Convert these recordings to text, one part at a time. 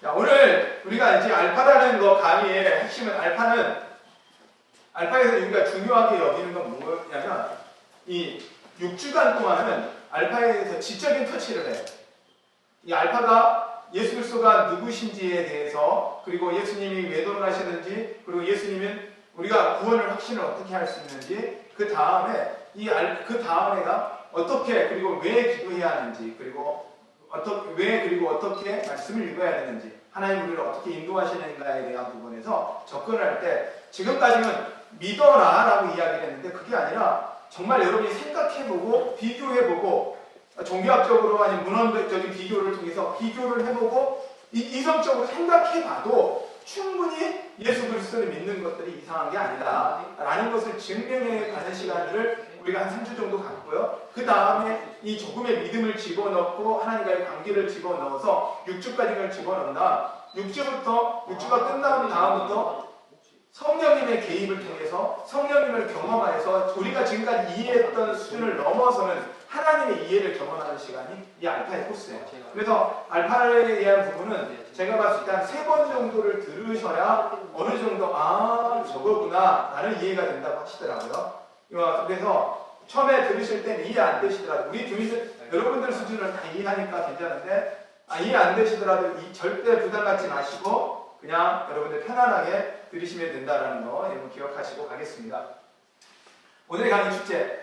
자, 오늘 우리가 이제 알파라는 거 강의의 핵심은 알파에서 우리가 중요하게 여기는 건 뭐냐면 이 6주간 동안은 알파에 대해서 지적인 터치를 해요. 이 알파가 예수 그리스도가 누구신지에 대해서, 그리고 예수님이 왜 돌아가셨는지, 그리고 예수님은 우리가 구원을 확신을 어떻게 할 수 있는지, 그 다음에가 어떻게, 그리고 왜 기도해야 하는지, 그리고 어떻게 말씀을 읽어야 되는지, 하나님 우리를 어떻게 인도하시는가에 대한 부분에서 접근을 할 때, 지금까지는 믿어라 라고 이야기를 했는데, 그게 아니라 정말 여러분이 생각해보고 비교해보고, 종교학적으로 아니면 문헌적인 비교를 통해서 비교를 해보고 이성적으로 생각해봐도 충분히 예수 그리스도를 믿는 것들이 이상한 게 아니다 라는 것을 증명해가는 시간들을 우리가 한 3주 정도 갖고요. 그 다음에 이 조금의 믿음을 집어넣고 하나님과의 관계를 집어넣어서 6주까지를 집어넣나, 6주가 끝난 다음부터 성령님의 개입을 통해서 성령님을 경험하여서 우리가 지금까지 이해했던 수준을 넘어서는 하나님의 이해를 경험하는 시간이 이 알파의 코스예요. 그래서 알파에 대한 부분은 제가 봤을 때 한 3번 정도를 들으셔야 어느 정도 저거구나 라는 이해가 된다고 하시더라고요. 그래서 처음에 들으실 때는 이해 안 되시더라도 여러분들 수준을 다 이해하니까 괜찮은데 이해 안 되시더라도 절대 부담 갖지 마시고 그냥 여러분들 편안하게 들으시면 된다는 거 여러분 기억하시고 가겠습니다. 오늘의 강의 주제,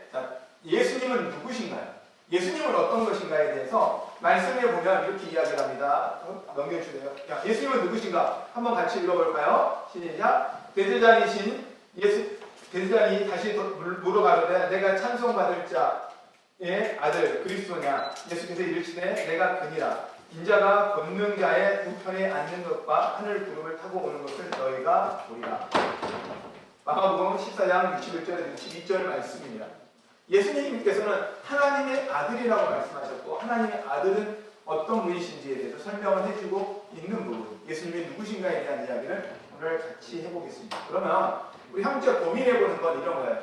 예수님은 누구신가요? 예수님은 어떤 것인가에 대해서 말씀에 보면 이렇게 이야기를 합니다. 넘겨주세요. 예수님은 누구신가? 한번 같이 읽어볼까요? 시작. 대제사장이 다시 물어가로되 내가 찬송받을 자의 아들 그리스도냐? 예수께서 이르시되 내가 그니라. 인자가 권능자의 우편에 앉는 것과 하늘 구름을 타고 오는 것을 너희가 보리라. 마가복음 14장 61절에서 62절 말씀입니다. 예수님께서는 하나님의 아들이라고 말씀하셨고, 하나님의 아들은 어떤 분이신지에 대해서 설명을 해주고 있는 부분, 예수님이 누구신가에 대한 이야기를 오늘 같이 해보겠습니다. 그러면 우리 함께 고민해보는 건 이런 거예요.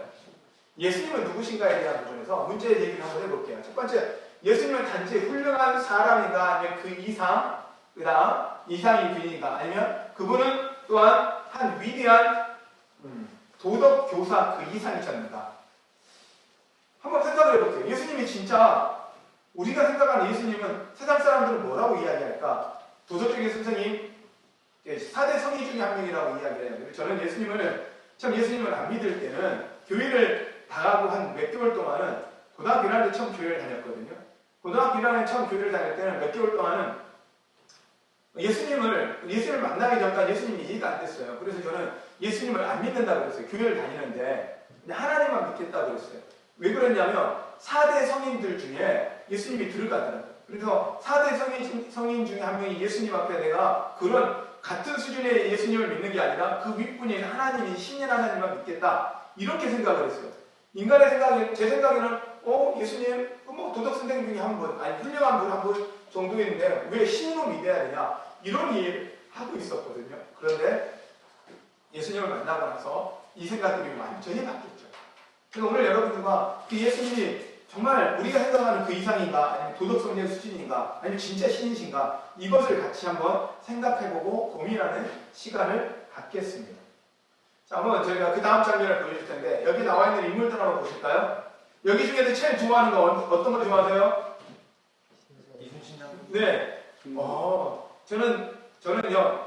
예수님은 누구신가에 대한 부분에서 문제 제기를 한번 해볼게요. 첫 번째, 예수님은 단지 훌륭한 사람인가, 아니면 그 이상, 그 다음 이상이 그인가, 아니면 그분은 또한 한 위대한 도덕 교사 그 이상이셨는가? 한번 생각을 해볼게요. 예수님이 진짜 우리가 생각하는 예수님은 세상 사람들은 뭐라고 이야기할까? 도덕적인 선생님, 4대 성인 중에 한 명이라고 이야기를 해요. 저는 예수님을 안 믿을 때는 교회를 나가고 한 몇 개월 동안은 고등학교 1학년 때 처음 교회를 다녔거든요. 고등학교 1학년 처음 교회를 다닐 때는 몇 개월 동안은 예수님을 만나기 전까지 예수님이 이해가 안 됐어요. 그래서 저는 예수님을 안 믿는다고 그랬어요. 교회를 다니는데 하나님만 믿겠다고 그랬어요. 왜 그랬냐면 4대 성인들 중에 예수님이 들어가더라고요. 그래서 4대 성인 중에 한 명이 예수님 앞에 내가 그런 같은 수준의 예수님을 믿는 게 아니라 그 윗분인 하나님이 신인 하나님만 믿겠다 이렇게 생각을 했어요. 인간의 생각에, 제 생각에는 예수님 뭐 도덕 선생님 중에 한 분, 아니 훌륭한 분 한 분 정도인데 왜 신으로 믿어야 되냐 이런 이해를 하고 있었거든요. 그런데 예수님을 만나고 나서 이 생각들이 완전히 바뀌었죠. 그래서 오늘 여러분들과 그 예수님이 정말 우리가 생각하는 그 이상인가, 아니면 도덕성의 수준인가, 아니면 진짜 신이신가, 이것을 같이 한번 생각해보고 고민하는 시간을 갖겠습니다. 자, 한번 저희가 그 다음 장면을 보여줄 텐데, 여기 나와 있는 인물들 한번 보실까요? 여기 중에서 제일 좋아하는 거 어떤 거 좋아하세요? 네. 저는요,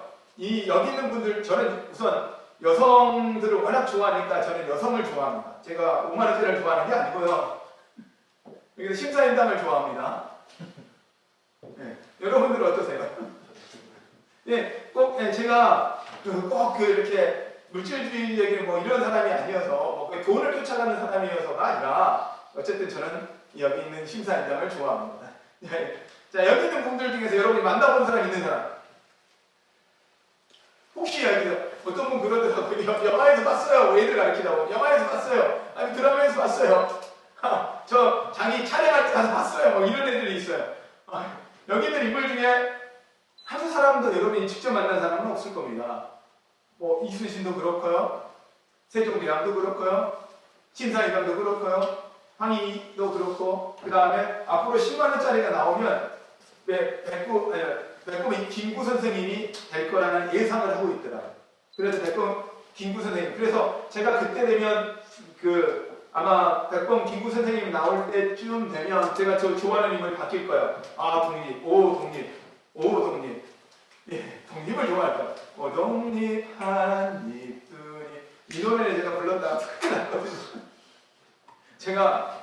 여기 있는 분들, 저는 우선 여성들을 워낙 좋아하니까 저는 여성을 좋아합니다. 제가 5만원짜리를 좋아하는 게 아니고요. 그래서 심사임당을 좋아합니다. 네. 여러분들은 어떠세요? 네, 제가 이렇게 물질주의적인 이런 사람이 아니어서 돈을 쫓아가는 사람이어서가 아니라 어쨌든 저는 여기 있는 심사임당을 좋아합니다. 네. 자, 여기 있는 분들 중에서 여러분이 만나본 사람 있는 사람? 혹시 여기서 어떤 분 그러더라고요. 영화에서 봤어요. 애들 가르치다고. 영화에서 봤어요. 아니 드라마에서 봤어요. 저 자기 촬영할 때 가서 봤어요. 이런 애들이 있어요. 여기 있는 인물 중에 한 사람도 여러분이 직접 만난 사람은 없을 겁니다. 이순신도 그렇고요. 세종대왕도 그렇고요. 신사임당도 그렇고요. 황희도 그렇고, 그 다음에 앞으로 10만원짜리가 나오면 백곰 김구 선생님이 될 거라는 예상을 하고 있더라고요. 그래서 백곰 김구 선생님. 그래서 제가 그때 되면 아마 백범 김구 선생님 나올 때쯤 되면 제가 저 좋아하는 인물이 바뀔 거예요. 아, 독립. 오, 독립. 오, 독립. 예, 독립을 좋아할 거예요. 오, 독립, 한입, 두입. 이 노래를 제가 불렀다가 큰일 났거든요. 제가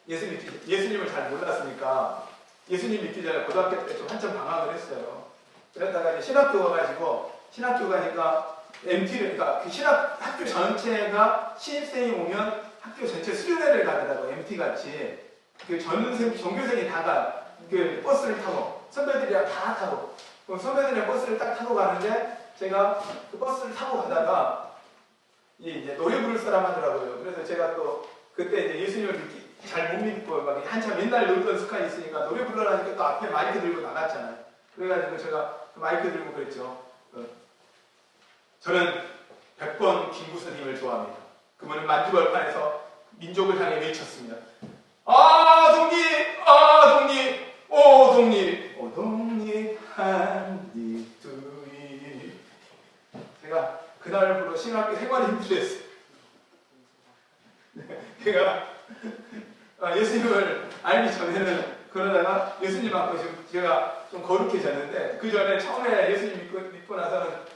예수님을 잘 몰랐으니까 예수님 믿기 전에 고등학교 때 좀 한참 방황을 했어요. 그러다가 이제 신학교 가가지고 신학교 가니까 MT를, 그러니까 그 학교 전체가 신입생이 오면 학교 전체 수련회를 가더라고. MT 같이. 그 전교생이 다 가. 그 버스를 타고. 선배들이랑 다 타고. 그럼 선배들이랑 버스를 딱 타고 가는데 제가 그 버스를 타고 가다가 이제 노래 부를 사람 하더라고요. 그래서 제가 또 그때 이제 예수님을 잘 못 믿고 막 한참 옛날 놀던 습관이 있으니까 노래 부르라니까 또 앞에 마이크 들고 나갔잖아요. 그래가지고 제가 그 마이크 들고 그랬죠. 저는 백번 김구 선생님을 좋아합니다. 그분은 만주벌판에서 민족을 향해 외쳤습니다. 아, 독립! 아, 독립! 오, 독립! 오, 독립! 한입, 두입. 제가 그날부로 신학교 생활이 힘들었어요. 제가 예수님을 알기 전에는 그러다가 예수님 앞에 제가 좀 거룩해졌는데 그 전에 처음에 예수님 믿고 나서는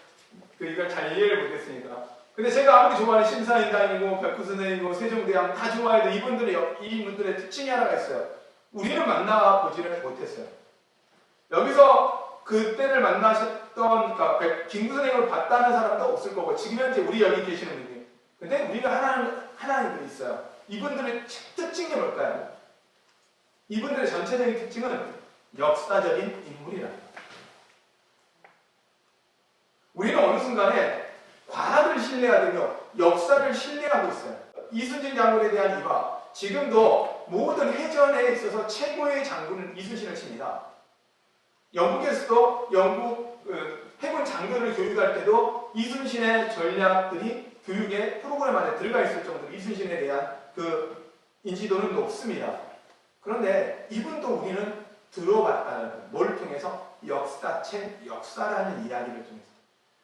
이걸 잘 이해를 못했으니까. 근데 제가 아무리 좋아하는 심사인단이고 백구 선생이고 세종대왕 다 좋아해도 이분들의 특징이 하나가 있어요. 우리는 만나보지를 못했어요. 여기서 그때를 만나셨던, 그러니까 김구 선생님을 봤다는 사람도 없을 거고 지금 현재 우리 여기 계시는 분이. 근데 우리가 하나님도 있어요. 이분들의 특징이 뭘까요? 이분들의 전체적인 특징은 역사적인 인물이랍니다. 우리는 어느 순간에 과학을 신뢰하며 역사를 신뢰하고 있어요. 이순신 장군에 대한 이화, 지금도 모든 해전에 있어서 최고의 장군은 이순신을 칩니다. 영국에서도 영국 해군 장교를 교육할 때도 이순신의 전략들이 교육의 프로그램 안에 들어가 있을 정도로 이순신에 대한 그 인지도는 높습니다. 그런데 이분도 우리는 들어봤다는 거예요. 뭘 통해서? 역사책, 역사라는 이야기를 통해서.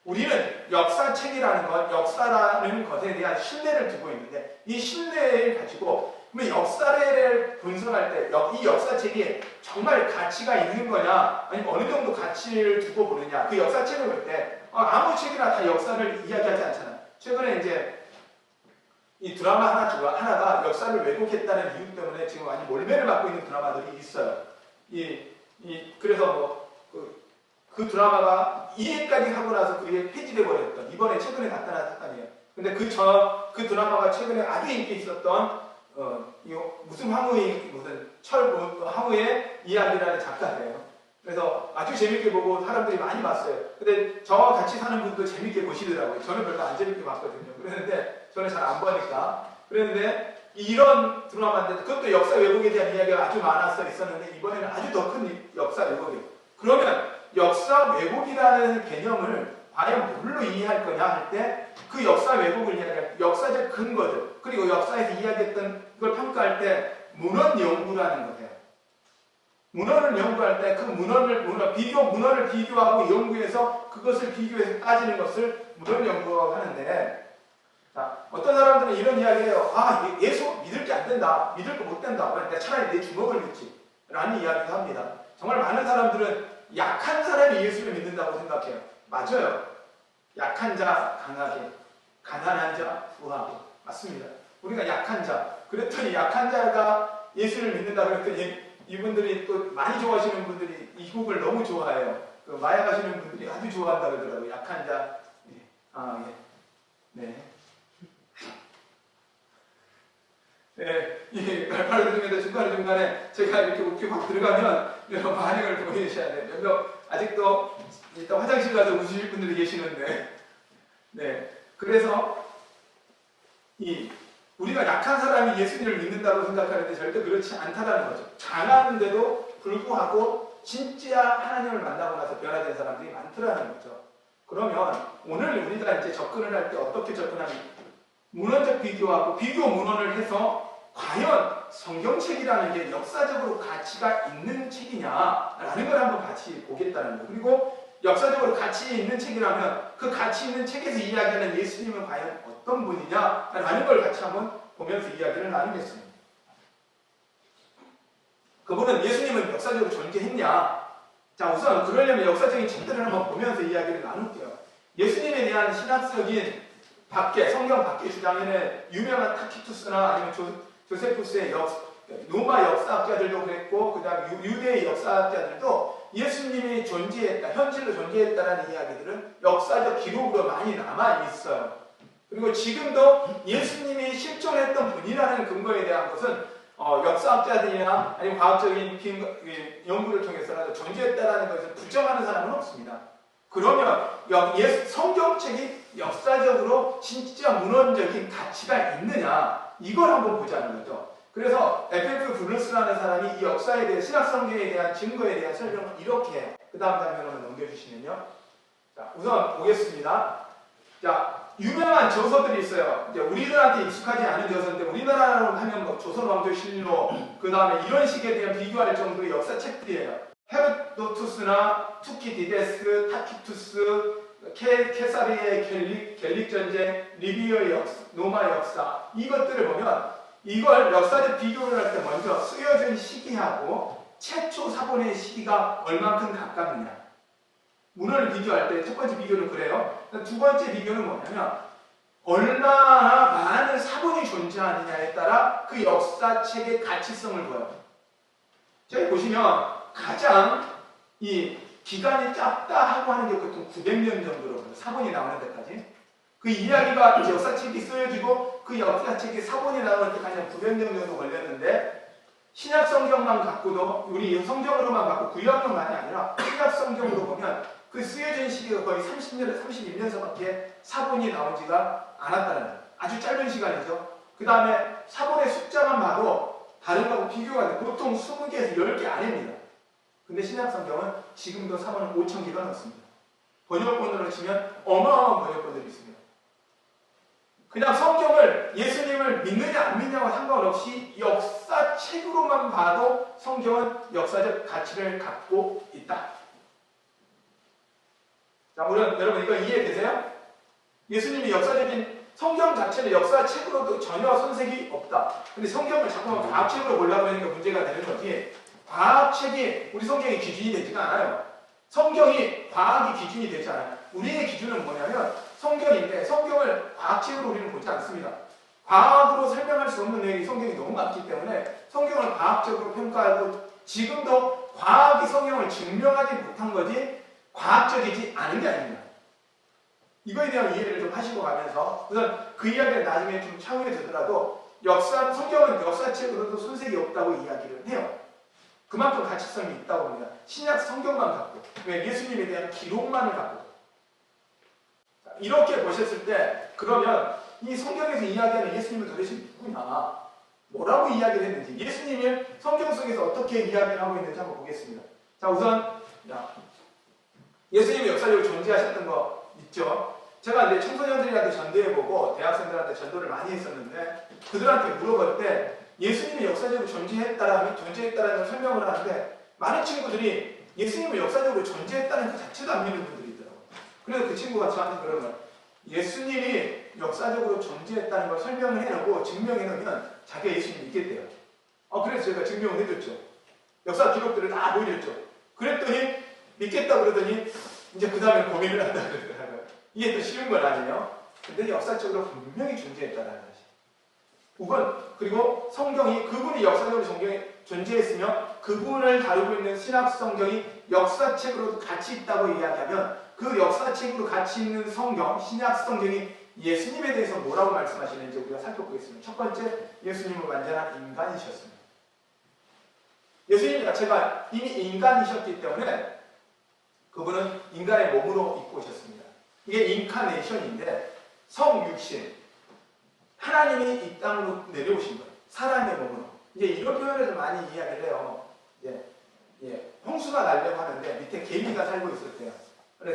우리는 역사책이라는 것, 역사라는 것에 대한 신뢰를 두고 있는데 이 신뢰를 가지고 역사를 분석할 때 이 역사책이 정말 가치가 있는 거냐 아니면 어느 정도 가치를 두고 보느냐. 그 역사책을 볼 때 아무 책이나 다 역사를 이야기하지 않잖아요. 최근에 이제 이 드라마 하나가 역사를 왜곡했다는 이유 때문에 지금 많이 몰매를 받고 있는 드라마들이 있어요. 그래서 그 드라마가 이해까지 하고 나서 그게 폐지돼 버렸던 이번에 최근에 나타난 사건이에요. 근데 그 드라마가 최근에 아주 인기 있었던 무슨 황후의 이야기라는 작가예요. 그래서 아주 재밌게 보고 사람들이 많이 봤어요. 근데 저와 같이 사는 분도 재밌게 보시더라고요. 저는 별로 안 재밌게 봤거든요. 그랬는데 저는 잘 안 보니까. 그랬는데 이런 드라마인데 그것도 역사 왜곡에 대한 이야기가 아주 많았어 있었는데 이번에는 아주 더 큰 역사 왜곡이에요. 그러면 역사 왜곡이라는 개념을 과연 뭘로 이해할 거냐 할 때 그 역사 왜곡을 이야기할 역사적 근거들 그리고 역사에서 이야기했던 걸 평가할 때 문헌 연구라는 거예요. 문헌을 연구할 때 그 문헌을 비교하고 연구해서 그것을 비교해서 따지는 것을 문헌 연구라고 하는데 자, 어떤 사람들은 이런 이야기해요. 예수 믿을 게 안 된다. 믿을 거 못 된다. 그러니까 차라리 내 주먹을 믿지. 라는 이야기도 합니다. 정말 많은 사람들은 약한 사람이 예수를 믿는다고 생각해요. 맞아요. 약한 자 강하게, 가난한 자 부하게. 맞습니다. 우리가 약한 자. 그랬더니 약한 자가 예수를 믿는다 그랬더니 이분들이 또 많이 좋아하시는 분들이 이 곡을 너무 좋아해요. 마약하시는 분들이 아주 좋아한다 그러더라고요. 약한 자. 네. 이 발표 중에도 중간에 제가 이렇게 웃기고 확 들어가면 여러분 반응을 보여주셔야 돼요. 몇몇 아직도 일단 화장실 가서 웃으실 분들이 계시는데, 네. 그래서 우리가 약한 사람이 예수님을 믿는다고 생각하는데 절대 그렇지 않다는 거죠. 강한데도 불구하고 진짜 하나님을 만나고 나서 변화된 사람들이 많더라는 거죠. 그러면 오늘 우리가 이제 접근을 할 때 어떻게 접근하면 문헌적 비교하고 비교 문헌을 해서 과연 성경책이라는 게 역사적으로 가치가 있는 책이냐라는 걸 한번 같이 보겠다는 거예요. 그리고 역사적으로 가치 있는 책이라면 그 가치 있는 책에서 이야기하는 예수님은 과연 어떤 분이냐라는 걸 같이 한번 보면서 이야기를 나누겠습니다. 그분은 예수님은 역사적으로 존재했냐? 자, 우선 그러려면 역사적인 책들을 한번 보면서 이야기를 나눌게요. 예수님에 대한 신학적인 성경 밖에 주장에는 유명한 타키투스나 아니면 조세푸스의 로마 역사학자들도 그랬고, 그 다음 유대의 역사학자들도 예수님이 존재했다, 현실로 존재했다라는 이야기들은 역사적 기록으로 많이 남아있어요. 그리고 지금도 예수님이 실존했던 분이라는 근거에 대한 것은 역사학자들이나 아니면 과학적인 연구를 통해서라도 존재했다라는 것을 부정하는 사람은 없습니다. 그러면 성경책이 역사적으로 진짜 문헌적인 가치가 있느냐, 이걸 한번 보자는 거죠. 그래서 F.F. 브루스라는 사람이 이 역사에 대해, 신학성경에 대한 증거에 대한 설명을 이렇게 해요. 그 다음 장면을 넘겨주시면요. 자, 우선 보겠습니다. 자, 유명한 저서들이 있어요. 이제 우리들한테 익숙하지 않은 저서인데, 우리나라로 하면 뭐 조선왕조실록, 그 다음에 이런 식에 대한 비교할 정도의 역사책들이에요. 헤로도투스나 투키디데스, 타키투스, 케사리의 갤릭전쟁, 리비어의 역사, 로마 역사, 이것들을 보면 이걸 역사적 비교를 할 때 먼저 쓰여진 시기하고 최초 사본의 시기가 얼만큼 가깝느냐, 문헌을 비교할 때 첫 번째 비교는 그래요. 두 번째 비교는 뭐냐면 얼마나 많은 사본이 존재하느냐에 따라 그 역사책의 가치성을 보여요. 저기 보시면 가장 이 기간이 짧다 하고 하는 게 보통 900년 정도로 사본이 나오는 데까지, 그 이야기가 역사책이 쓰여지고 그 역사책이 사본이 나오는 데까지 한 900년 정도 걸렸는데, 신약 성경만 갖고도, 우리 성경으로만 갖고 구약론만이 아니라 신약 성경으로 보면 그 쓰여진 시기가 거의 30년, 31년서밖에 사본이 나오지가 않았다는 거예요. 아주 짧은 시간이죠. 그 다음에 사본의 숫자만 봐도 다른 거하고 비교가 돼. 보통 20개에서 10개 아닙니다. 근데 신약 성경은 지금도 사본은 5,000개가 넘습니다. 번역본으로 치면 어마어마한 번역본들이 있습니다. 그냥 성경을, 예수님을 믿느냐 안 믿느냐와 상관없이 역사책으로만 봐도 성경은 역사적 가치를 갖고 있다. 자, 물론 여러분 이거 이해되세요? 예수님이 역사적인 성경 자체는 역사책으로도 전혀 손색이 없다. 근데 성경을 자꾸만 과학책으로 보려고 하니까 문제가 되는 거지, 과학책이 우리 성경의 기준이 되지가 않아요. 성경이 과학의 기준이 되지 않아요. 우리의 기준은 뭐냐면 성경인데, 성경을 과학책으로 우리는 보지 않습니다. 과학으로 설명할 수 없는 내용이 성경이 너무 많기 때문에 성경을 과학적으로 평가하고, 지금도 과학이 성경을 증명하지 못한 거지 과학적이지 않은 게 아닙니다. 이거에 대한 이해를 좀 하시고 가면서, 우선 그 이야기를 나중에 좀 차후에 되더라도 성경은 역사책으로도 손색이 없다고 이야기를 해요. 그만큼 가치성이 있다고 합니다. 신약 성경만 갖고, 왜 예수님에 대한 기록만을 갖고. 이렇게 보셨을 때 그러면 이 성경에서 이야기하는 예수님은 도대체 누구냐, 뭐라고 이야기를 했는지, 예수님이 성경 속에서 어떻게 이야기를 하고 있는지 한번 보겠습니다. 자, 우선 예수님이 역사적으로 존재하셨던 거 있죠. 제가 이제 청소년들한테 전도해보고 대학생들한테 전도를 많이 했었는데, 그들한테 물어볼 때 예수님이 역사적으로 존재했다라는 걸 설명을 하는데, 많은 친구들이 예수님이 역사적으로 존재했다는 그 자체도 안 믿는 분들이 있더라고요. 그래서 그 친구가 저한테 그러면, 예수님이 역사적으로 존재했다는 걸 설명을 해놓고 증명해놓으면 자기가 예수님 믿겠대요. 그래서 제가 증명을 해줬죠. 역사 기록들을 다 보여줬죠. 그랬더니 믿겠다 그러더니 이제 그 다음에 고민을 한다 그러더라고요. 이게 또 쉬운 건 아니에요. 근데 역사적으로 분명히 존재했다는 것이. 그리고 성경이, 그분이 역사적으로 존재했으며 그분을 다루고 있는 신학 성경이 역사책으로도 가치 있다고 이야기하면, 그 역사책으로 가치 있는 성경, 신약 성경이 예수님에 대해서 뭐라고 말씀하시는지 우리가 살펴보겠습니다. 첫 번째, 예수님은 완전한 인간이셨습니다. 예수님 자체가 이미 인간이셨기 때문에 그분은 인간의 몸으로 입고 오셨습니다. 이게 인카네이션인데, 성육신, 하나님이 이 땅으로 내려오신 거예요. 사람의 몸으로. 이제 이런 표현을 많이 이야기를 해요. 홍수가 나려고 하는데 밑에 개미가 살고 있을 때요.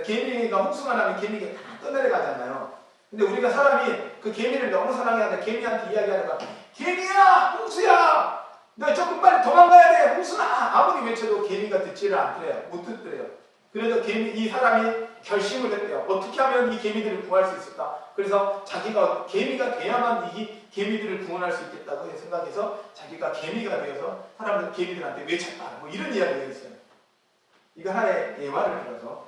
개미가, 홍수가 나면 개미가 다 떠내려가잖아요. 근데 우리가 사람이 그 개미를 너무 사랑해야 돼. 개미한테 이야기하다가, 개미야! 홍수야! 너 조금 빨리 도망가야 돼. 홍순아. 아무리 외쳐도 개미가 듣지를 않더래요. 못 듣더래요. 그래서 이 사람이 결심을 했대요. 어떻게 하면 이 개미들을 구할 수 있을까? 그래서 자기가 개미가 돼야만 이 개미들을 구원할 수 있겠다고 생각해서 자기가 개미가 되어서 사람들 개미들한테 외쳤다. 뭐 이런 이야기가 있어요. 이거 하나의 예화를 들어서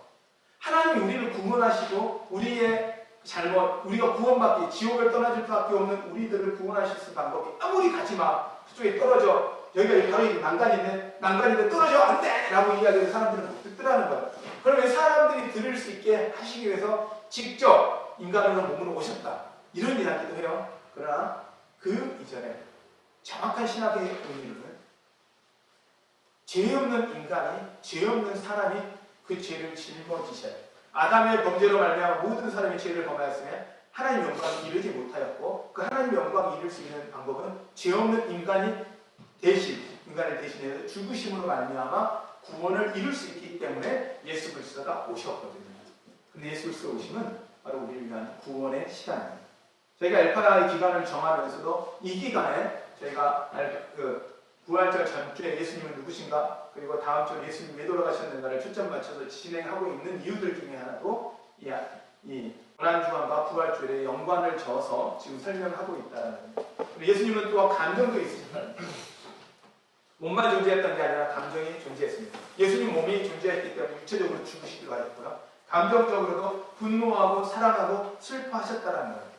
하나님이 우리를 구원하시고 우리의 잘못, 우리가 구원받기, 지옥을 떠나줄 수밖에 없는 우리들을 구원하실 수 있는 방법이 아무리 가지마. 그쪽에 떨어져. 여기가 바로 이 난간인데 떨어져 안 돼! 라고 이야기해서 사람들은 못 듣더라는 거예요. 그러면 사람들이 들을 수 있게 하시기 위해서 직접 인간으로 몸으로 오셨다. 이런 이야기도 해요. 그러나 그 이전에 정확한 신학의 의미는 죄 없는 인간이, 죄 없는 사람이 그 죄를 짊어지셔야 해요. 아담의 범죄로 말미암아 모든 사람이 죄를 범하였으면 하나님 영광을 이루지 못하였고 그 하나님 영광을 이룰 수 있는 방법은 죄 없는 인간을 대신해서 죽으심으로 말미암아 구원을 이룰 수 있기 때문에 예수 그리스도가 오셨거든요. 근데 예수 그리스도 오심은 바로 우리를 위한 구원의 시간입니다. 저희가 엘파나의 기간을 정하면서도 이 기간에 저희가 부활절 전주에 예수님은 누구신가, 그리고 다음 주에 예수님이 왜 돌아가셨는가를 초점 맞춰서 진행하고 있는 이유들 중에 하나도 이 고난주간과 부활절의 연관을 저어서 지금 설명하고 있다는 거예요. 예수님은 또 감정도 있으시다. 몸만 존재했던 게 아니라 감정이 존재했습니다. 예수님 몸이 존재했기 때문에 육체적으로 죽으시기도 하셨고요. 감정적으로도 분노하고 사랑하고 슬퍼하셨다는 거예요.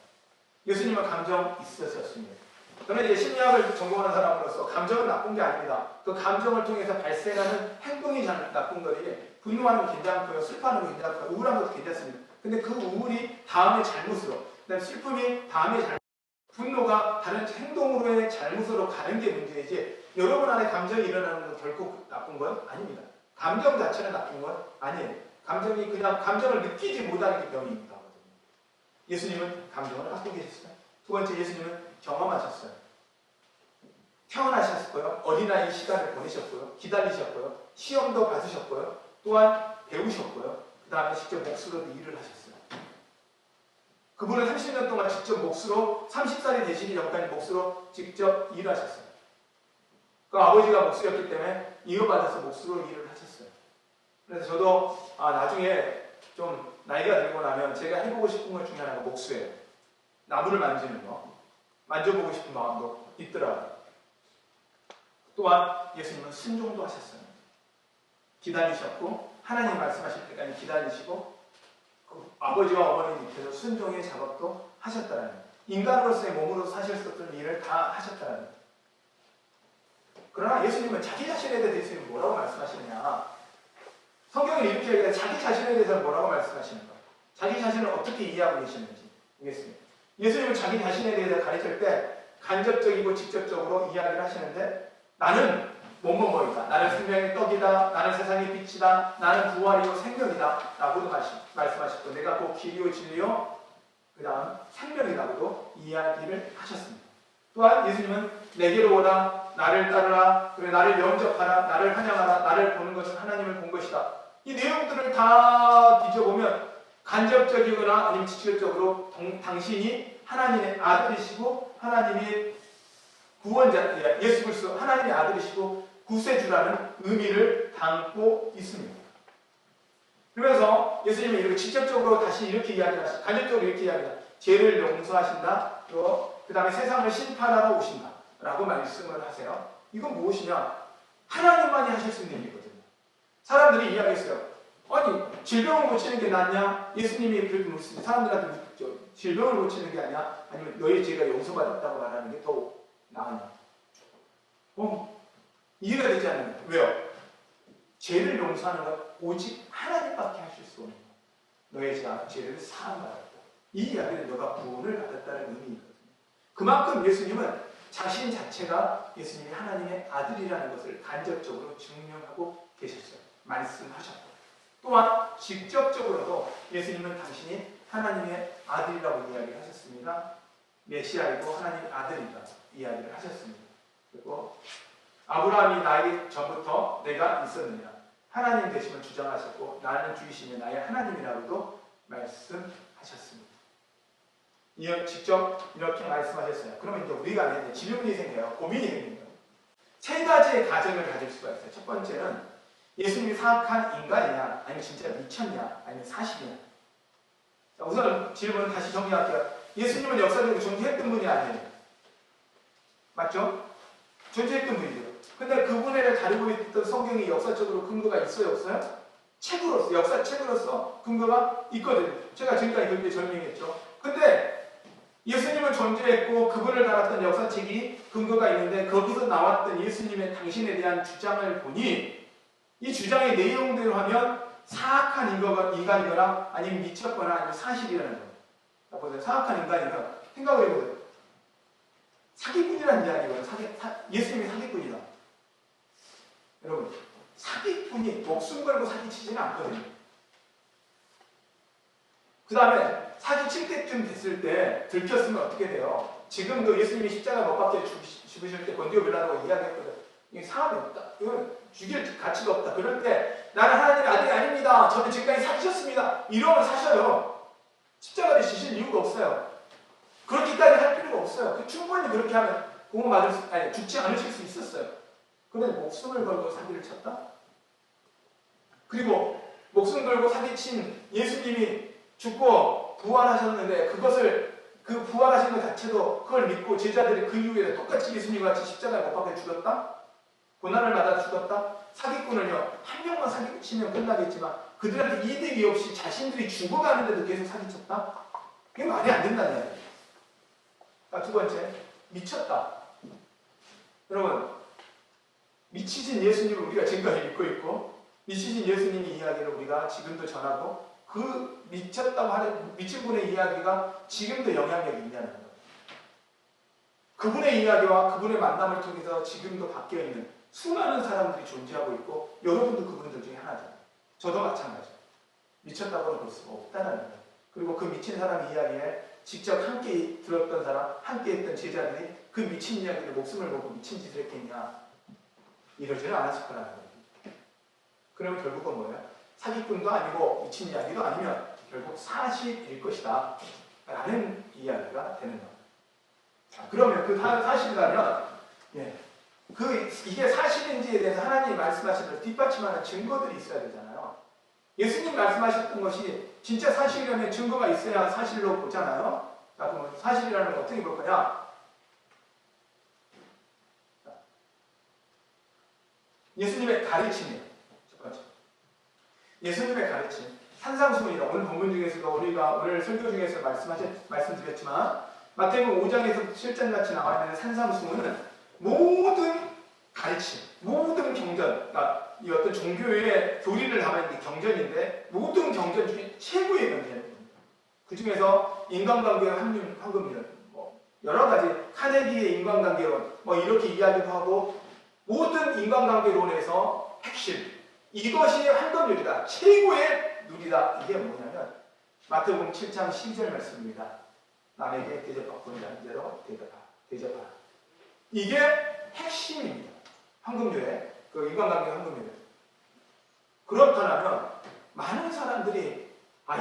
예수님은 감정 있으셨습니다. 저는 이제 심리학을 전공하는 사람으로서 감정은 나쁜 게 아닙니다. 그 감정을 통해서 발생하는 행동이 나쁜 거지, 분노하는 거 괜찮고요, 슬퍼하는 거 괜찮고요, 우울한 것도 괜찮습니다. 근데 그 우울이 다음의 잘못으로, 그다음에 슬픔이 다음의 잘못, 분노가 다른 행동으로의 잘못으로 가는 게 문제이지, 여러분 안에 감정이 일어나는 건 결코 나쁜 건 아닙니다. 감정 자체는 나쁜 건 아니에요. 감정이 그냥 감정을 느끼지 못하는 게 병입니다. 예수님은 감정을 갖고 계셨어요. 두 번째, 예수님은 경험하셨어요. 태어나셨고요. 어린아이 시간을 보내셨고요. 기다리셨고요. 시험도 받으셨고요. 또한 배우셨고요. 그 다음에 직접 몫으로도 일을 하셨어요. 그분은 30년 동안 직접 몫으로, 30살이 되시기 전까지 몫으로 직접 일하셨어요. 그 아버지가 목수였기 때문에 이어받아서 몫으로 일을 하셨어요. 그래서 저도 나중에 좀 나이가 들고 나면 제가 해보고 싶은 것 중에 하나가 목수예요. 나무를 만지는 거. 만져보고 싶은 마음도 있더라고요. 또한 예수님은 순종도 하셨어요. 기다리셨고 하나님 말씀하실 때까지 기다리시고 그 아버지와 어머니 밑에서 순종의 작업도 하셨다는 거예요. 인간으로서의 몸으로 사셨었던 일을 다 하셨다는 거예요. 그러나 예수님은 자기 자신에 대해서 뭐라고 말씀하시느냐. 성경을 이렇게 얘기해 자기 자신에 대해서 뭐라고 말씀하시는가. 자기 자신을 어떻게 이해하고 계시는지 보겠습니다. 예수님은 자기 자신에 대해서 가르칠 때 간접적이고 직접적으로 이야기를 하시는데 나는 뭐뭐뭐이다. 나는 생명의 떡이다. 나는 세상의 빛이다. 나는 부활이요 생명이다. 라고도 말씀하셨고 내가 곧 길이요 진리요 그 다음 생명이라고도 이야기를 하셨습니다. 또한 예수님은 내게로 오라. 나를 따르라. 그리고 나를 영접하라. 나를 환영하라. 나를 보는 것은 하나님을 본 것이다. 이 내용들을 다 뒤져보면 간접적이거나 아니면 직접적으로 당신이 하나님의 아들이시고 하나님의 구원자, 예수 그리스도 하나님의 아들이시고 구세주라는 의미를 담고 있습니다. 그러면서 예수님이 이렇게 직접적으로 다시 이렇게 이야기하시다. 간접적으로 이렇게 이야기하다. 죄를 용서하신다. 또 그 다음에 세상을 심판하러 오신다. 라고 말씀을 하세요. 이건 무엇이냐? 하나님만이 하실 수 있는 일이거든요. 사람들이 이야기했어요. 아니 질병을 고치는 게 낫냐? 예수님이 그렇게 묻습니다. 사람들한테 묻죠. 질병을 고치는 게 아니야? 아니면 너의 죄가 용서받았다고 말하는 게 더 나으냐? 이해가 되지 않는 거예요. 왜요? 죄를 용서하는 건 오직 하나님밖에 하실 수 없는 거예요. 너의 죄를 사함받았다. 이 이야기는 너가 구원을 받았다는 의미거든요. 그만큼 예수님은 자신 자체가 예수님이 하나님의 아들이라는 것을 간접적으로 증명하고 계셨어요. 말씀하셨고 또한 직접적으로도 예수님은 당신이 하나님의 아들이라고 이야기를 하셨습니다. 메시아이고 하나님의 아들이다 이야기를 하셨습니다. 그리고 아브라함이 나에게 전부터 내가 있었느냐 하나님 되심을 주장하셨고 나는 주이시며 나의 하나님이라고도 말씀하셨습니다. 직접 이렇게 말씀하셨어요. 그러면 이제 우리가 질문이 생겨요. 고민이 생깁니다. 세 가지의 가정을 가질 수가 있어요. 첫 번째는 예수님이 사악한 인간이냐, 아니면 진짜 미쳤냐, 아니면 사실이냐. 자, 우선 질문 다시 정리할게요. 예수님은 역사적으로 존재했던 분이 아니에요. 맞죠? 존재했던 분이죠. 근데 그분을 다루고 있던 성경이 역사적으로 근거가 있어요, 없어요? 책으로서, 역사책으로서 근거가 있거든요. 제가 지금까지 그렇게 설명했죠. 근데 예수님은 존재했고 그분을 다뤘던 역사책이 근거가 있는데 거기서 나왔던 예수님의 당신에 대한 주장을 보니 이 주장의 내용대로 하면 사악한 인간이거나 아니면 미쳤거나 아니면 사실이라는 거예요. 자, 보세요. 사악한 인간이면 생각을 해보세요. 사기꾼이라는 이야기거든요. 예수님이 사기꾼이다. 여러분, 사기꾼이 목숨 걸고 사기치지는 않거든요. 그 다음에 사기칠 때쯤 됐을 때 들켰으면 어떻게 돼요? 지금도 예수님이 십자가 못 박혀 죽으실 때 본디오 빌라도가 이야기했거든. 이게 사람이 없다. 이건 죽일 가치가 없다. 그럴 때 나는 하나님의 아들이 아닙니다. 저는 지금까지 사기쳤습니다. 이러면 사셔요. 십자가를 지실 이유가 없어요. 그렇게까지 할 필요가 없어요. 충분히 그렇게 하면 죽지 않으실 수 있었어요. 그런데 목숨을 걸고 사기를 쳤다? 그리고 목숨 걸고 사기친 예수님이 죽고 부활하셨는데 그 부활하신 것 자체도 그걸 믿고 제자들이 그 이후에 똑같이 예수님과 같이 십자가에 못 박혀 죽었다? 고난을 받아 죽었다? 사기꾼은요, 한 명만 사기치면 끝나겠지만 그들한테 이득이 없이 자신들이 죽어가는데도 계속 사기쳤다? 이게 말이 안 된다는 이야기예요. 두 번째, 미쳤다. 여러분, 미치신 예수님을 우리가 지금까지 믿고 있고 미치신 예수님의 이야기를 우리가 지금도 전하고 그 미쳤다고 하는 미친 분의 이야기가 지금도 영향력이 있냐는 거예요. 그분의 이야기와 그분의 만남을 통해서 지금도 바뀌어있는 수많은 사람들이 존재하고 있고 여러분도 그분들 중에 하나잖아요. 저도 마찬가지예요. 미쳤다고는 볼 수가 없다는 거예요. 그리고 그 미친 사람 이야기에 직접 함께 들었던 사람, 함께 했던 제자들이 그 미친 이야기를 목숨을 걸고 미친 짓을 했겠냐, 이러지는 않았을 거라는 거예요. 그러면 결국은 뭐예요? 사기꾼도 아니고 미친 이야기도 아니면 결국 사실일 것이다 라는 이야기가 되는 겁니다. 자, 그러면 그 사실이라면 이게 사실인지에 대해서 하나님이 말씀하신 뒷받침하는 증거들이 있어야 되잖아요. 예수님 말씀하셨던 것이 진짜 사실이라면 증거가 있어야 사실로 보잖아요. 자, 그러면 사실이라는 걸 어떻게 볼 거냐? 예수님의 가르침이에요. 첫 번째. 예수님의 가르침. 산상수훈이다. 오늘 본문 중에서도 우리가 오늘 설교 중에서 말씀드렸지만 마태복음 5장에서 실전같이 나와 있는 산상수훈은 모든 가르침, 모든 경전, 그러니까 이 어떤 종교의 교리를 담은 게 경전인데 모든 경전 중에 최고의 경전입니다. 그 중에서 인간관계의 황금률, 여러 가지 카네기의 인간관계론, 이렇게 이야기도 하고 모든 인간관계론에서 핵심, 이것이 황금률이다, 최고의 룰이다. 이게 뭐냐면 마태복음 7장 12절 말씀입니다. 남에게 대접받고는 자는 대로 대접하라. 이게 핵심입니다. 황금률의 그 인간관계 황금률. 그렇다면 많은 사람들이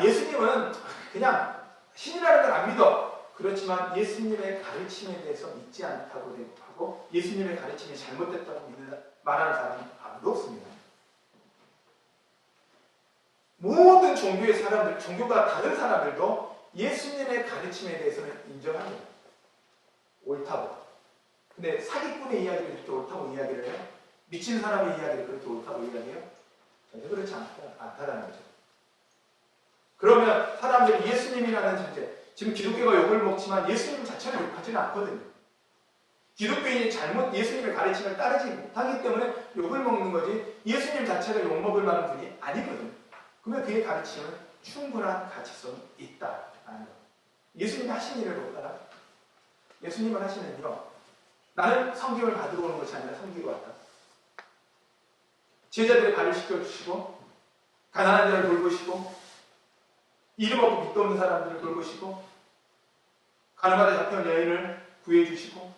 예수님은 그냥 신이라는 걸 안 믿어. 그렇지만 예수님의 가르침에 대해서 믿지 않다고 하고 예수님의 가르침이 잘못됐다고 말하는 사람은 아무도 없습니다. 모든 종교의 사람들, 종교가 다른 사람들도 예수님의 가르침에 대해서는 인정합니다. 옳다고. 근데 사기꾼의 이야기를 그렇게 옳다고 이야기를 해요? 미친 사람의 이야기를 그렇게 옳다고 이야기해요? 전혀 그렇지 않다라는 거죠. 그러면 사람들이 예수님이라는 존재, 지금 기독교가 욕을 먹지만 예수님 자체를 욕하지는 않거든요. 기독교인이 잘못 예수님의 가르침을 따르지 못하기 때문에 욕을 먹는 거지 예수님 자체가 욕먹을 만한 분이 아니거든요. 그러면 그의 가르침은 충분한 가치성이 있다라는 거예요. 예수님이 하신 일을 못 따라. 예수님은 하시는 일은 나는 성경을 받으러 오는 것이 아니라 섬기러 왔다. 제자들의 발을 씻겨주시고 가난한 자를 돌보시고 이름 없고 믿도 없는 사람들을 돌보시고 가늠하다 잡혀온 여인을 구해주시고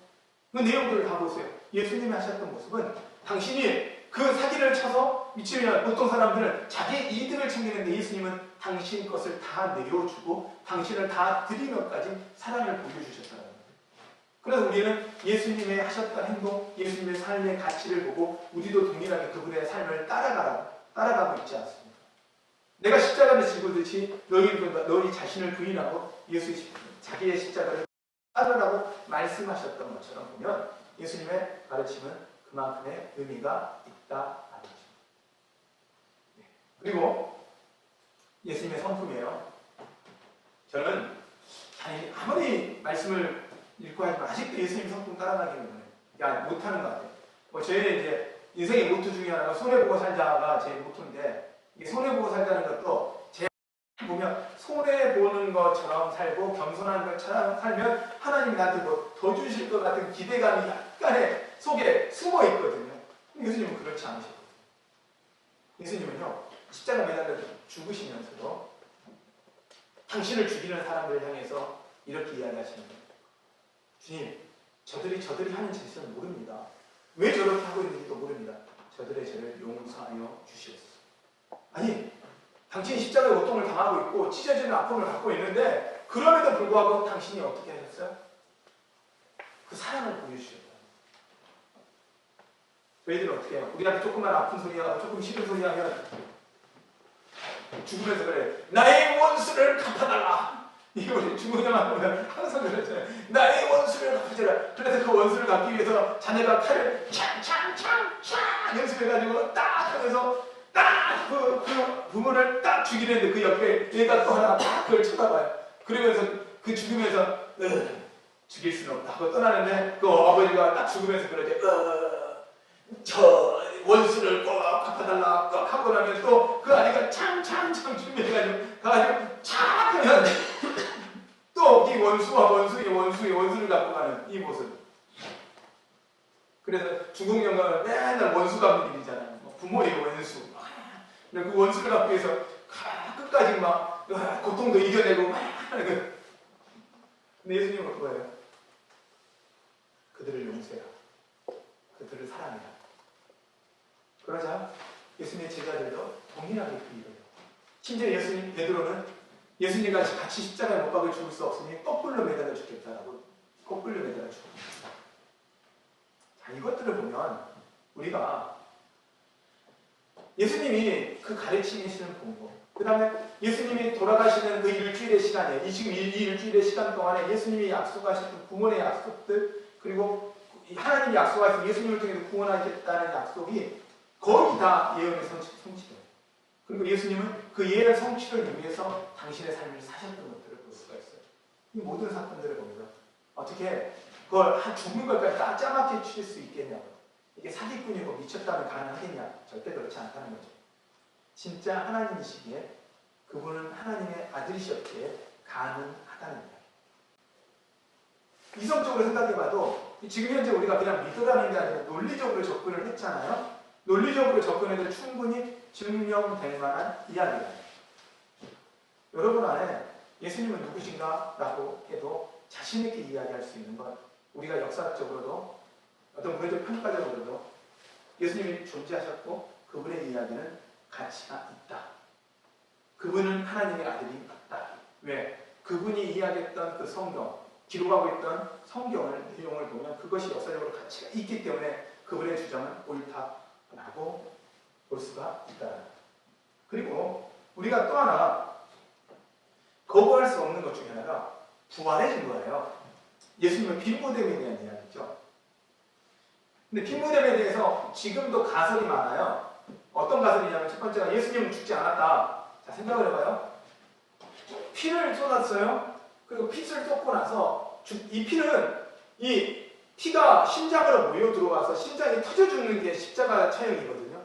그 내용들을 다 보세요. 예수님이 하셨던 모습은 당신이 그 사기를 쳐서 미치면 보통 사람들은 자기의 이득을 챙기는데 예수님은 당신 것을 다 내려주고 당신을 다 드리면까지 사랑을 보여주셨다는 거예요. 그래서 우리는 예수님의 하셨던 행동, 예수님의 삶의 가치를 보고 우리도 동일하게 그분의 삶을 따라가고 있지 않습니까? 내가 십자가를 지고 듯이 너희 자신을 부인하고 자기의 십자가를 따르라고 말씀하셨던 것처럼 보면 예수님의 가르침은 그만큼의 의미가 있다라는 것입니다. 그리고 예수님의 성품이에요. 저는 아무리 말씀을 읽고 하지만 아직도 예수님 성품 따라가기는 못하는 것 같아요. 저의 이제 인생의 모토 중에 하나가 손해보고 살자가 제 모토인데, 이게 손해보고 살자는 것도 제 보면 손해보는 것처럼 살고 겸손한 것처럼 살면 하나님이 나한테 뭐 더 주실 것 같은 기대감이 약간의 속에 숨어 있거든요. 예수님은 그렇지 않으셨거든요. 예수님은요, 십자가 매달려 죽으시면서도 당신을 죽이는 사람들을 향해서 이렇게 이야기하시는 거예요. 주님, 저들이 하는 짓을 모릅니다. 왜 저렇게 하고 있는지도 모릅니다. 저들의 죄를 용서하여 주시옵소서. 아니, 당신이 십자가의 고통을 당하고 있고 찢어지는 아픔을 갖고 있는데 그럼에도 불구하고 당신이 어떻게 하셨어요? 그 사랑을 보여주셨다. 저희들은 어떻게 해요? 우리한테 조금만 아픈 소리하고 조금 싫은 소리하면 죽으면서 그래. 나의 원수를 갚아달라. 이거 우리 죽으려만 보면 항상 그러잖아요. 나의 원수를 갚아줘라. 그래서 그 원수를 갚기 위해서 자네가 칼을 창 연습해가지고 딱 하면서 딱 그 부모를 딱 죽이는데 그 옆에 얘가 또 하나 딱 그걸 쳐다봐요. 그러면서 그 죽으면서 죽일 수는 없다 하고 떠나는데 그 아버지가 딱 죽으면서 그러지. 저 원수를 꼭 갚아달라 꼭 하고 나면 또 그 아이가 창 준비해가지고 가가지고 착 하면 또 이 원수와 원수를 갖고 가는 이 모습. 그래서 중국 영화는 맨날 원수 갚는 일이잖아요. 부모의 원수. 그 원수를 갚기 위해서 끝까지 막 고통도 이겨내고 막 하는 거. 근데 예수님은 뭐예요? 그들을 용서해라. 그들을 사랑해라. 그러자 예수님의 제자들도 동일하게 그 일을. 심지어 베드로는 예수님과 같이 십자가에 못 박아 죽을 수 없으니 거꾸로 매달려 죽겠다라고. 거꾸로 매달려 죽겠다. 자, 이것들을 보면 우리가 예수님이 그 가르치시는 공부, 그 다음에 예수님이 돌아가시는 그 일주일의 시간에, 지금 이 일주일의 시간 동안에 예수님이 약속하셨던 구원의 약속들, 그리고 하나님이 약속하신 예수님을 통해서 구원하겠다는 약속이 거의 다 예언의 성취돼요. 그리고 예수님은 그 예언 성취를 위해서 당신의 삶을 사셨던 것들을 볼 수가 있어요. 이 모든 사건들을 보면서 어떻게 그걸 죽는 것까지 다 짜맞게 치실 수 있겠냐고. 이게 사기꾼이고 미쳤다면 가능하겠냐? 절대 그렇지 않다는 거죠. 진짜 하나님이시기에 그분은 하나님의 아들이셨기에 가능하다는 거예요. 이성적으로 생각해봐도 지금 현재 우리가 그냥 믿으라는 게 아니라 논리적으로 접근을 했잖아요. 논리적으로 접근해도 충분히 증명될 만한 이야기예요. 여러분 안에 예수님은 누구신가? 라고 해도 자신있게 이야기할 수 있는 것, 우리가 역사적으로도 어떤 문화적 평가적으로도 예수님이 존재하셨고 그분의 이야기는 가치가 있다. 그분은 하나님의 아들이 맞다. 왜? 그분이 이야기했던 그 성경, 기록하고 있던 성경을 내용을 보면 그것이 역사적으로 가치가 있기 때문에 그분의 주장은 옳다라고 볼 수가 있다. 그리고 우리가 또 하나 거부할 수 없는 것 중에 하나가 부활의 증거예요. 예수님의 빈모됨에 대한 이야기죠. 근데 빈모됨에 대해서 지금도 가설이 많아요. 어떤 가설이냐면 첫 번째가 예수님은 죽지 않았다. 자, 생각을 해봐요. 피를 쏟았어요. 그리고 피를 쏟고 나서 이 피가 심장으로 모여 들어와서 심장이 터져 죽는 게 십자가 처형이거든요.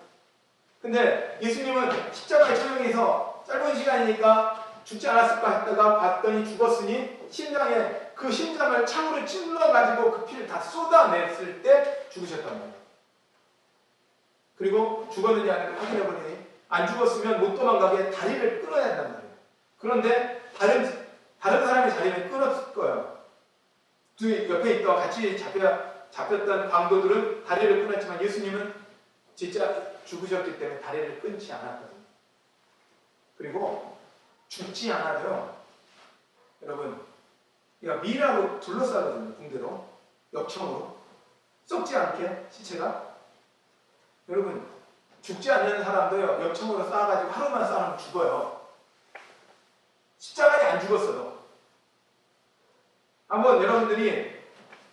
근데 예수님은 십자가 처형에서 짧은 시간이니까 죽지 않았을까 했다가 봤더니 죽었으니 그 심장을 창으로 찔러가지고 그 피를 다 쏟아냈을 때 죽으셨단 말이에요. 그리고 죽었느냐 아니면 확인해보니 안 죽었으면 못 도망가게 다리를 끊어야 한단 말이에요. 그런데 다른 사람의 다리는 끊었을 거예요. 옆에 있던 같이 잡혔던 강도들은 다리를 끊었지만 예수님은 진짜 죽으셨기 때문에 다리를 끊지 않았거든요. 그리고 죽지 않아도요. 여러분, 미라로 둘러싸거든요. 붕대로. 역청으로 썩지 않게 시체가. 여러분 죽지 않는 사람도요 역청으로 쌓아가지고 하루만 쌓으면 죽어요. 십자가에 안 죽었어도. 한번 여러분들이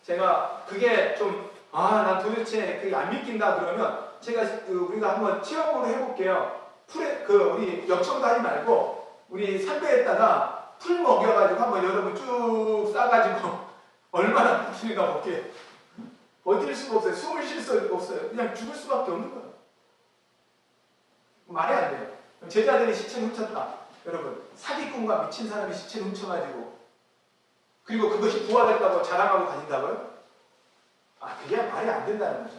제가 그게 좀 난 도대체 그게 안 믿긴다 그러면 제가 우리가 한번 체험으로 해볼게요. 우리 역청도 하지 말고 우리 산배에다가 풀 먹여가지고 한번 여러분 쭉 싸가지고 얼마나 버티는가 볼게요. 버틸 수가 없어요. 숨을 쉴 수가 없어요. 그냥 죽을 수밖에 없는 거예요. 말이 안 돼요. 제자들이 시체를 훔쳤다. 여러분 사기꾼과 미친 사람이 시체를 훔쳐가지고 그리고 그것이 부활했다고 자랑하고 다닌다고요? 그게 말이 안 된다는 거죠.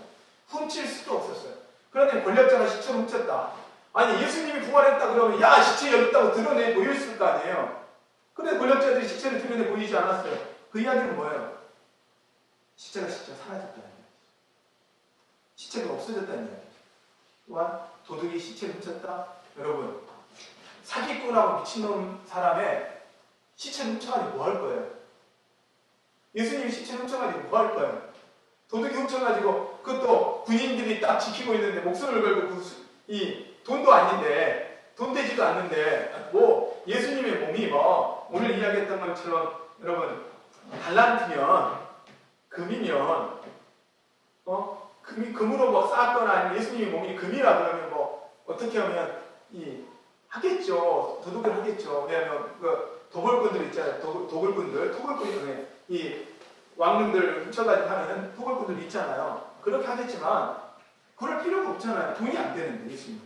훔칠 수도 없었어요. 그런데 권력자가 시체를 훔쳤다. 아니 예수님이 부활했다 그러면 야 시체 여기 있다고 드러내 보였을 거 아니에요. 그런데 권력자들이 시체를 드러내 보이지 않았어요. 그 이야기는 뭐예요? 시체가 사라졌다는 이야기죠. 시체가 없어졌다는 이야기죠. 또한 도둑이 시체를 훔쳤다. 여러분 사기꾼하고 미친놈 사람의 시체를 훔쳐가지고 뭐 할 거예요? 예수님이 시체를 훔쳐가지고 뭐 할 거예요? 도둑이 훔쳐가지고 그것도 군인들이 딱 지키고 있는데 목숨을 걸고 이 돈도 아닌데 돈 되지도 않는데 뭐 예수님의 몸이 뭐 오늘 이야기했던 것처럼 여러분 달란트면 금이면 금으로 뭐 쌓았거나 아니면 예수님의 몸이 금이라 그러면 뭐 어떻게 하면 하겠죠. 도둑을 하겠죠. 왜냐하면 그 도벌꾼들 있잖아요. 토벌꾼들 이 왕릉들 훔쳐가지고 하는 토벌꾼들 있잖아요. 그렇게 하겠지만 그럴 필요가 없잖아요. 돈이 안 되는데 예수님.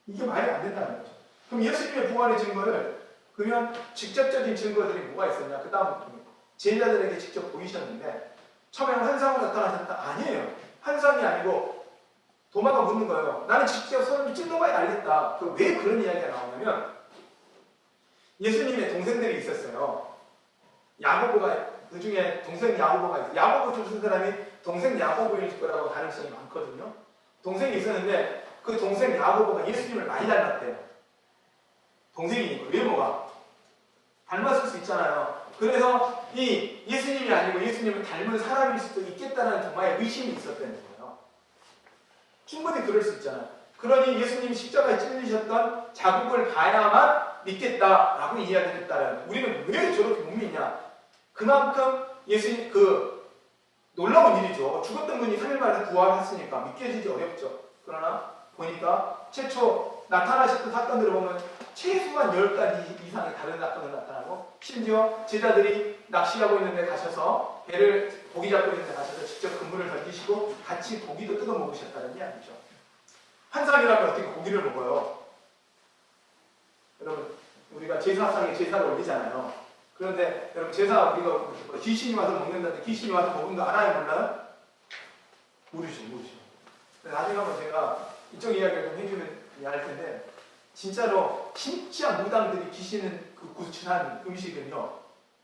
이게 말이 안 된다는 거죠. 그럼 예수님의 부활의 증거를 그러면 직접적인 증거들이 뭐가 있었냐? 그 다음 제자들에게 직접 보이셨는데 처음에는 환상으로 나타나셨다? 아니에요. 환상이 아니고 도마가 묻는 거예요. 나는 직접 손을 찔러봐야 알겠다. 왜 그런 이야기가 나오냐면 예수님의 동생들이 있었어요. 야고보가 그 중에 동생 야고보가 있어요. 야고보 무슨 사람이 동생 야고보일 거라고 가능성이 많거든요. 동생이 있었는데 그 동생 야고보가 예수님을 많이 닮았대요. 동생이니까 외모가 닮았을 수 있잖아요. 그래서 이 예수님이 아니고 예수님을 닮은 사람일 수도 있겠다는 정말 의심이 있었다는 거예요. 충분히 그럴 수 있잖아요. 그러니 예수님이 십자가에 찔리셨던 자국을 봐야만 믿겠다라고 이야기를 했다라는. 우리는 왜 저렇게 못 믿냐? 그만큼 예수님 놀라운 일이죠. 죽었던 분이 3일 만에 부활했으니까 믿겨지기 어렵죠. 그러나 보니까 최초 나타나셨던 사건들을 보면 최소한 10가지 이상의 다른 사건을 나타나고 심지어 제자들이 낚시하고 있는데 가셔서 배를 고기 잡고 있는데 가셔서 직접 그물을 던지시고 같이 고기도 뜯어 먹으셨다는 이야기죠. 환상이라면 어떻게 고기를 먹어요? 여러분 우리가 제사상에 제사를 올리잖아요. 그런데 여러분 제사 우리가 귀신이 와서 먹는다는데 귀신이 와서 먹은 거 알아요? 몰라요? 모르죠. 나중에 한번 제가 이쪽 이야기를 좀 해주면 알 텐데 진짜로 진짜 무당들이 기시는 그 구출한 음식은요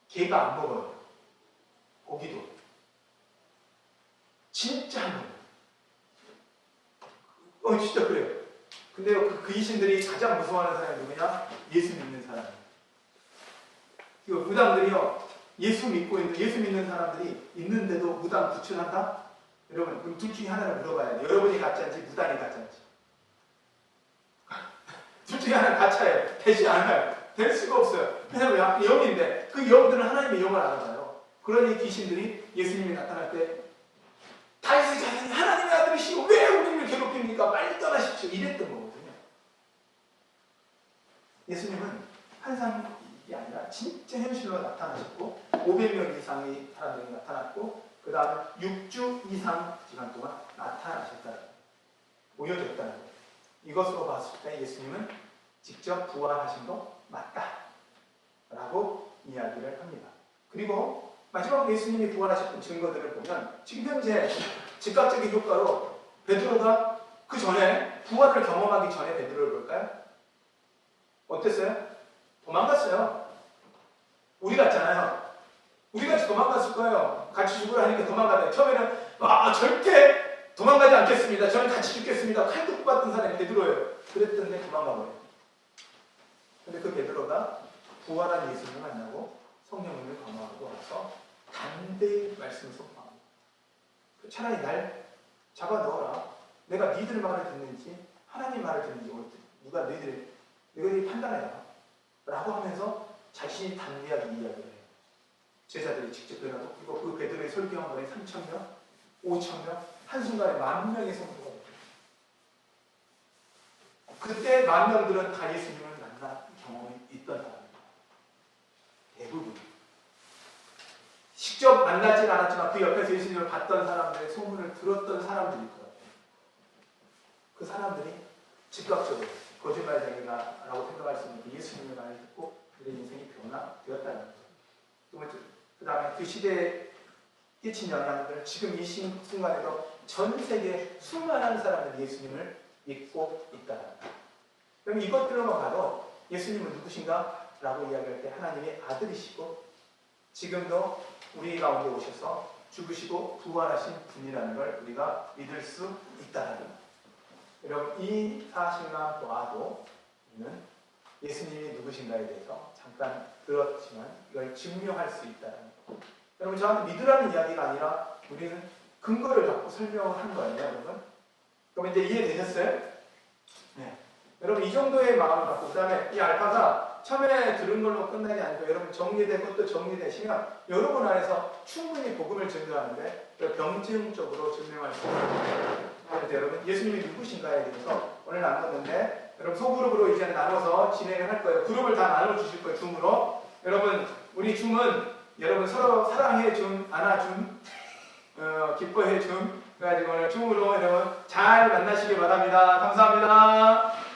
개가 안 먹어요. 고기도 진짜 안 먹어요. 진짜 그래요. 근데요 그 귀신들이 가장 무서워하는 사람이 누구냐? 예수 믿는 사람이에요. 그 무당들이요 예수 믿는 사람들이 있는데도 무당 구출한다? 여러분 그럼 둘 중에 하나를 물어봐야 돼요. 여러분이 가짜인지 무당이 가짜인지. 둘 중에 하나는 가짜예요. 되지 않아요. 될 수가 없어요. 왜냐하면 영인데 그 영들은 하나님의 영을 알아봐요. 그러니 귀신들이 예수님이 나타날 때 다윗의 자손이 하나님의 아들이시고 왜 우리를 괴롭힙니까? 빨리 떠나십시오. 이랬던 거거든요. 예수님은 환상이 아니라 진짜 현실로 나타나셨고 500명 이상의 사람들이 나타났고 그 다음에 6주 이상 기간 동안 나타나셨다는 거예요. 보여줬다는 거예요. 이것으로 봤을 때 예수님은 직접 부활하신 거 맞다 라고 이야기를 합니다. 그리고 마지막으로 예수님이 부활하셨던 증거들을 보면 지금 현재 즉각적인 효과로 베드로가 그 전에 부활을 경험하기 전에 베드로를 볼까요? 어땠어요? 도망갔어요. 우리 같잖아요. 우리 같이 도망갔을 거예요. 같이 죽으라 하니까 도망가다. 처음에는 절대 도망가지 않겠습니다. 저는 같이 죽겠습니다. 칼도 뽑았던 사람이 베드로예요. 그랬던데 도망가버려요. 근데 그 베드로가 부활한 예수님을 만나고 성령님을 강화하고 와서 담대히 말씀을 쏟고 차라리 날 잡아 넣어라. 내가 니들 말을 듣는지 하나님 말을 듣는지 누가 너희들이 판단해라. 라고 하면서 자신이 담대하게 이야기를 해요. 제자들이 직접 일어나서 그리고 그 베드로의 설교한 번에 3,000명, 5,000명, 한순간에 10,000명의 성도가 됐어요. 그때 10,000명들은 다 예수님을 만난 경험이 있던 사람입니다. 대부분. 직접 만나지는 않았지만 그 옆에서 예수님을 봤던 사람들의 소문을 들었던 사람들일 것 같아요. 그 사람들이 즉각적으로 거짓말쟁이라고 생각할 수 있는 그 예수님의 말을 듣고 그들의 인생이 변화되었다는 거죠. 두 번째, 그 다음에 그 시대에 끼친 영향들, 지금 이 순간에도 전 세계 수많은 사람들이 예수님을 믿고 있다는 거예요. 그럼 이것들로만 봐도 예수님은 누구신가? 라고 이야기할 때 하나님의 아들이시고 지금도 우리 가운데 오셔서 죽으시고 부활하신 분이라는 걸 우리가 믿을 수 있다는 거예요. 여러분 이 사실만 보아도 우리는 예수님이 누구신가에 대해서 잠깐 들었지만 이걸 증명할 수 있다는 거예요. 여러분 저한테 믿으라는 이야기가 아니라 우리는 근거를 갖고 설명을 한 거예요. 여러분 그럼 이제 이해되셨어요? 네. 여러분 이 정도의 마음을 갖고 그 다음에 이 알파가 처음에 들은 걸로 끝나지 않고 여러분 정리되고 또 정리되시면 여러분 안에서 충분히 복음을 증거하는데 병증적으로 증명할 수 있습니다. 그래서 여러분 예수님이 누구신가에 대해서 오늘 나눴는데 여러분 소그룹으로 이제 나눠서 진행을 할 거예요. 그룹을 다 나눠주실 거예요. 줌으로. 여러분 우리 줌은 여러분 서로 사랑해 줌, 안아줌, 기뻐해 줌 그래가지고 오늘 줌으로 여러분 잘 만나시기 바랍니다. 감사합니다.